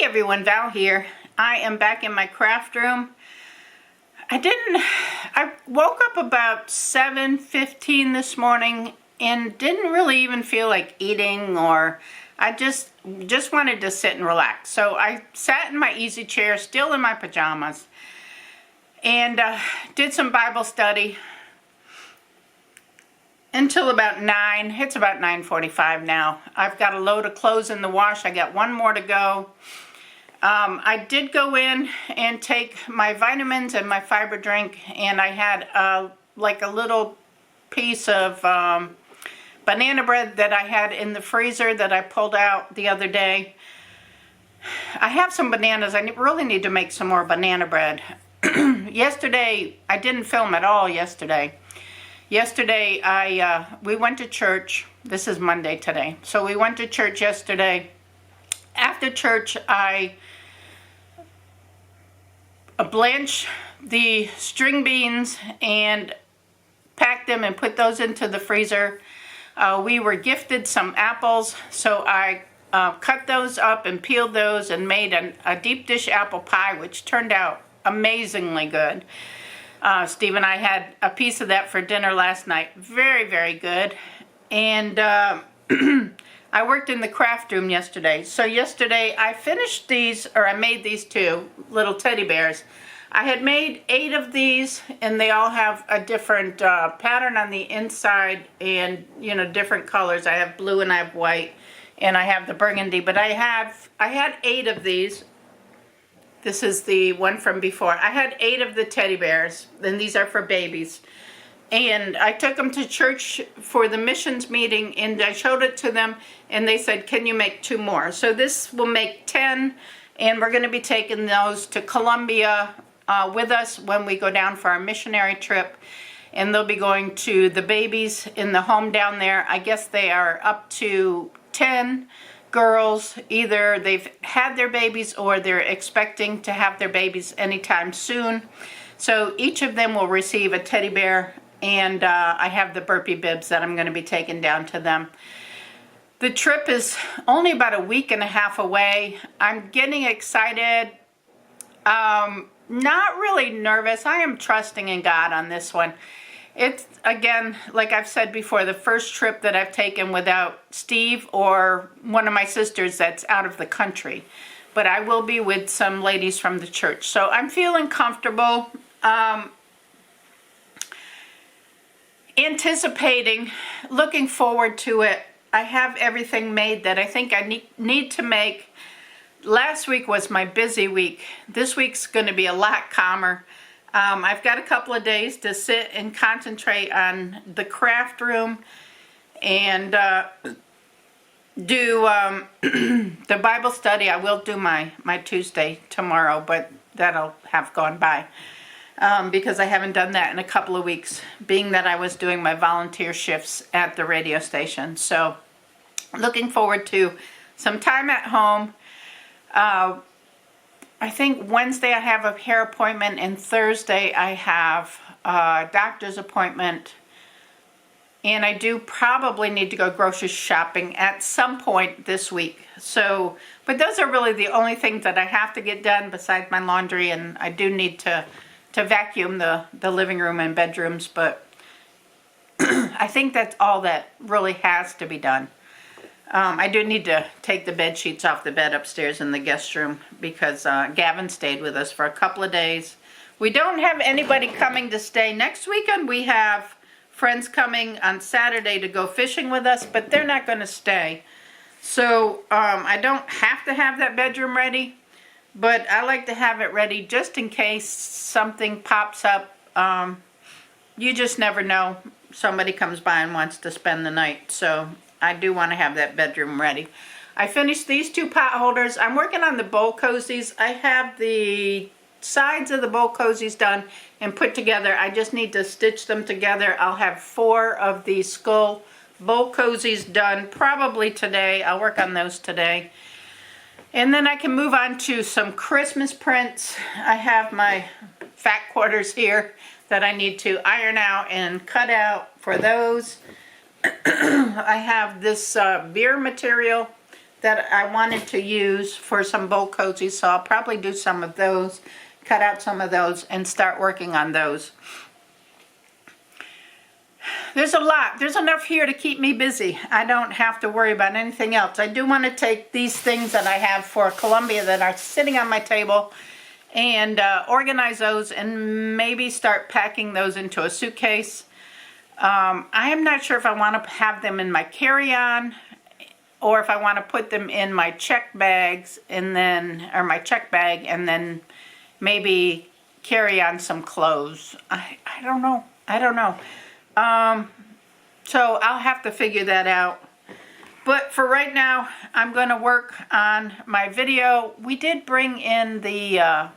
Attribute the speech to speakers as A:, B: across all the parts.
A: everyone, Val here. I am back in my craft room. I woke up about 7:15 this morning and didn't really even feel like eating, or I just wanted to sit and relax. So I sat in my easy chair, still in my pajamas, and did some Bible study until about 9. It's about 9:45 now. I've got a load of clothes in the wash. I got one more to go. I did go in and take my vitamins and my fiber drink, and I had like a little piece of banana bread that I had in the freezer that I pulled out the other day. I have some bananas. I really need to make some more banana bread. Yesterday, I didn't film at all yesterday. Yesterday, we went to church. This is Monday today. So we went to church yesterday. After church, I blanched the string beans and packed them and put those into the freezer. We were gifted some apples, so I cut those up and peeled those and made a deep dish apple pie, which turned out amazingly good. Steve and I had a piece of that for dinner last night. Very, very good. And I worked in the craft room yesterday. So yesterday I finished these, or I made these two little teddy bears. I had made 8 of these, and they all have a different pattern on the inside, and different colors. I have blue and I have white, and I have the burgundy. But I had 8 of these. This is the one from before. I had 8 of the teddy bears, and these are for babies. And I took them to church for the missions meeting, and I showed it to them, and they said, can you make 2 more? So this will make 10, and we're going to be taking those to Colombia with us when we go down for our missionary trip. And they'll be going to the babies in the home down there. I guess they are up to 10 girls. Either they've had their babies or they're expecting to have their babies anytime soon. So each of them will receive a teddy bear. And I have the burpee bibs that I'm going to be taking down to them. The trip is only about a week and a half away. I'm getting excited. Not really nervous. I am trusting in God on this one. It's, again, like I've said before, the first trip that I've taken without Steve or one of my sisters that's out of the country. But I will be with some ladies from the church. So I'm feeling comfortable. Anticipating, looking forward to it. I have everything made that I think I need to make. Last week was my busy week. This week's going to be a lot calmer. I've got a couple of days to sit and concentrate on the craft room and do the Bible study. I will do my Tuesday tomorrow, but that'll have gone by. Because I haven't done that in a couple of weeks, being that I was doing my volunteer shifts at the radio station. So looking forward to some time at home. I think Wednesday I have a hair appointment, and Thursday I have a doctor's appointment. And I do probably need to go grocery shopping at some point this week. So, but those are really the only things that I have to get done besides my laundry, and I do need to vacuum the living room and bedrooms, but I think that's all that really has to be done. I do need to take the bed sheets off the bed upstairs in the guest room because Gavin stayed with us for a couple of days. We don't have anybody coming to stay. Next weekend we have friends coming on Saturday to go fishing with us, but they're not going to stay. So I don't have to have that bedroom ready. But I like to have it ready just in case something pops up. You just never know. Somebody comes by and wants to spend the night. So I do want to have that bedroom ready. I finished these 2 pot holders. I'm working on the bowl cozies. I have the sides of the bowl cozies done and put together. I just need to stitch them together. I'll have 4 of the skull bowl cozies done probably today. I'll work on those today. And then I can move on to some Christmas prints. I have my fat quarters here that I need to iron out and cut out for those. I have this beer material that I wanted to use for some bowl cozies, so I'll probably do some of those, cut out some of those, and start working on those. There's a lot. There's enough here to keep me busy. I don't have to worry about anything else. I do want to take these things that I have for Columbia that are sitting on my table and organize those and maybe start packing those into a suitcase. I am not sure if I want to have them in my carry-on or if I want to put them in my check bags and then, or my check bag, and then maybe carry on some clothes. I don't know. I don't know. So I'll have to figure that out. But for right now, I'm going to work on my video. We did bring in the,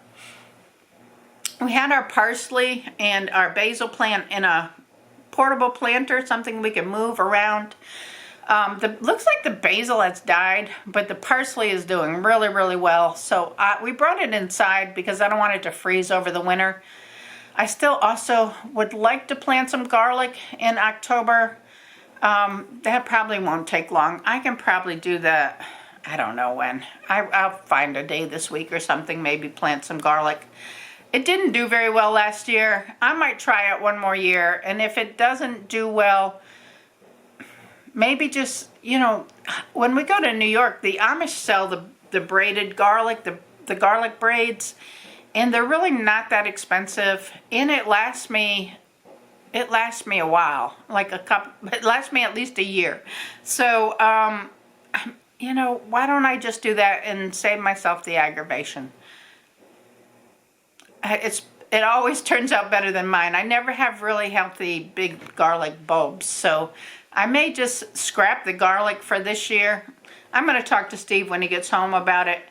A: we had our parsley and our basil plant in a portable planter, something we can move around. Looks like the basil has died, but the parsley is doing really, really well. So we brought it inside because I don't want it to freeze over the winter. I still also would like to plant some garlic in October. That probably won't take long. I can probably do that, I don't know when. I'll find a day this week or something, maybe plant some garlic. It didn't do very well last year. I might try it one more year, and if it doesn't do well, maybe just, you know, when we go to New York, the Amish sell the braided garlic, the garlic braids, and they're really not that expensive, and it lasts me a while, like it lasts me at least a year. So, you know, why don't I just do that and save myself the aggravation? It always turns out better than mine. I never have really healthy big garlic bulbs, so I may just scrap the garlic for this year. I'm going to talk to Steve when he gets home about it,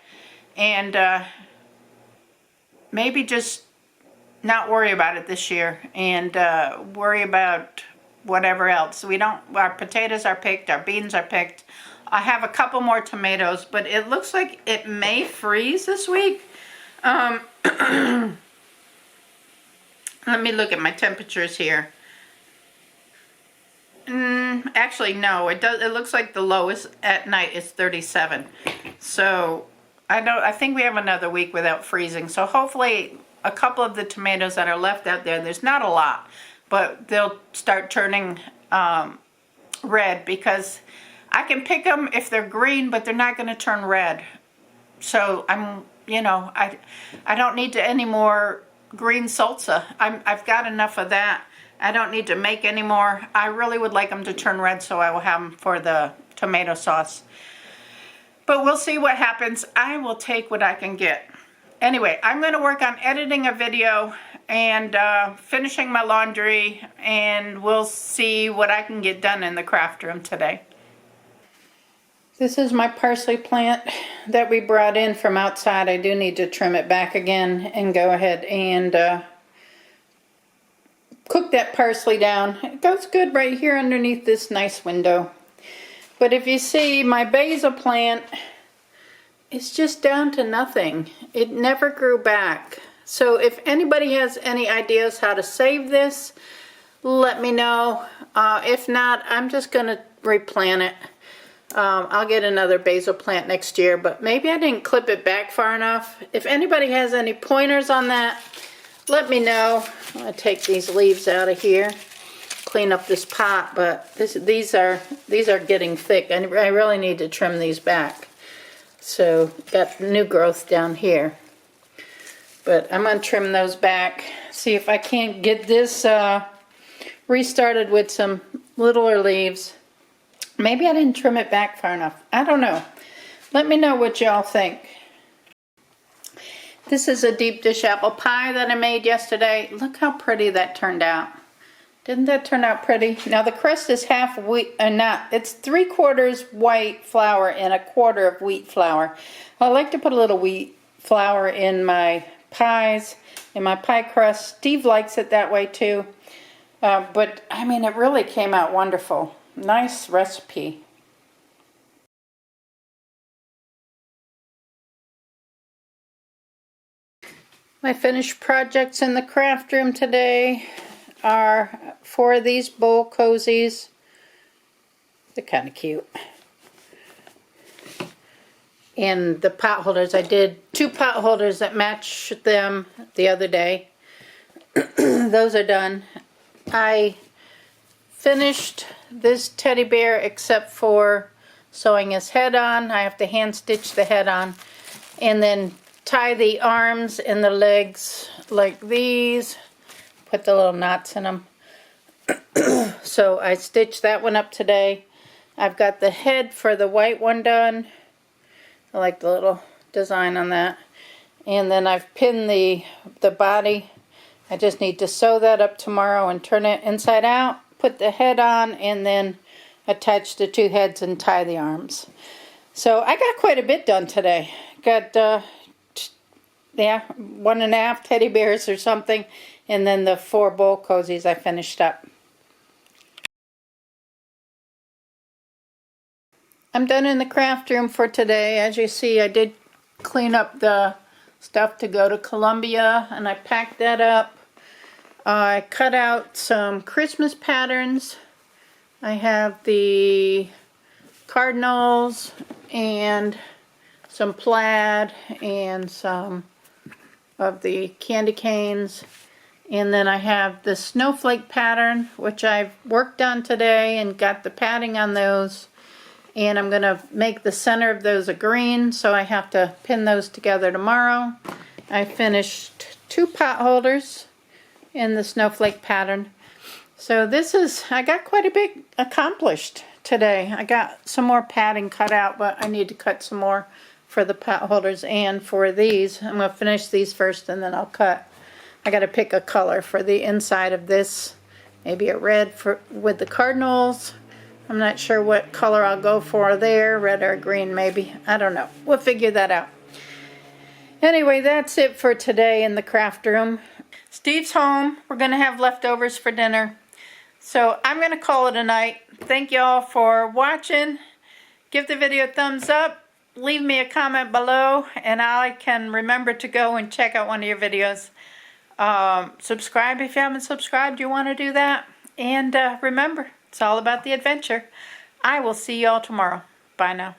A: and maybe just not worry about it this year and worry about whatever else. Our potatoes are picked, our beans are picked. I have a couple more tomatoes, but it looks like it may freeze this week. Let me look at my temperatures here. Actually, no, it looks like the lowest at night is 37. So I think we have another week without freezing. So hopefully a couple of the tomatoes that are left out there's not a lot, but they'll start turning red, because I can pick them if they're green, but they're not going to turn red. So you know, I don't need any more green salsa. I've got enough of that. I don't need to make any more. I really would like them to turn red, so I will have them for the tomato sauce. But we'll see what happens. I will take what I can get. Anyway, I'm going to work on editing a video and finishing my laundry, and we'll see what I can get done in the craft room today. This is my parsley plant that we brought in from outside. I do need to trim it back again and go ahead and cook that parsley down. It goes good right here underneath this nice window. But if you see, my basil plant is just down to nothing. It never grew back. So if anybody has any ideas how to save this, let me know. If not, I'm just going to replant it. I'll get another basil plant next year, but maybe I didn't clip it back far enough. If anybody has any pointers on that, let me know. I'm going to take these leaves out of here, clean up this pot, but these are getting thick. I really need to trim these back. So got new growth down here, but I'm going to trim those back, see if I can't get this restarted with some littler leaves. Maybe I didn't trim it back far enough. I don't know. Let me know what y'all think. This is a deep dish apple pie that I made yesterday. Look how pretty that turned out. Didn't that turn out pretty? Now the crust is half wheat, it's 3/4 white flour and 1/4 of wheat flour. I like to put a little wheat flour in my pies, in my pie crust. Steve likes it that way too. But I mean, it really came out wonderful. Nice recipe. My finished projects in the craft room today are 4 of these bowl cozies. They're kind of cute. And the pot holders, I did 2 pot holders that match them the other day. Those are done. I finished this teddy bear except for sewing his head on. I have to hand stitch the head on and then tie the arms and the legs like these. Put the little knots in them. So I stitched that one up today. I've got the head for the white one done. I like the little design on that. And then I've pinned the body. I just need to sew that up tomorrow and turn it inside out, put the head on, and then attach the 2 heads and tie the arms. So I got quite a bit done today. Got, yeah, 1.5 teddy bears or something, and then the 4 bowl cozies I finished up. I'm done in the craft room for today. As you see, I did clean up the stuff to go to Columbia, and I packed that up. I cut out some Christmas patterns. I have the cardinals and some plaid and some of the candy canes. And then I have the snowflake pattern, which I've worked on today and got the padding on those. And I'm going to make the center of those a green, so I have to pin those together tomorrow. I finished 2 pot holders in the snowflake pattern. So this is, I got quite a bit accomplished today. I got some more padding cut out, but I need to cut some more for the pot holders and for these. I'm going to finish these first and then I'll cut. I got to pick a color for the inside of this. Maybe a red with the cardinals. I'm not sure what color I'll go for there. Red or green maybe. I don't know. We'll figure that out. Anyway, that's it for today in the craft room. Steve's home. We're going to have leftovers for dinner. So I'm going to call it a night. Thank you all for watching. Give the video a thumbs up. Leave me a comment below and I can remember to go and check out one of your videos. Subscribe if you haven't subscribed. You want to do that. And remember, it's all about the adventure. I will see you all tomorrow. Bye now.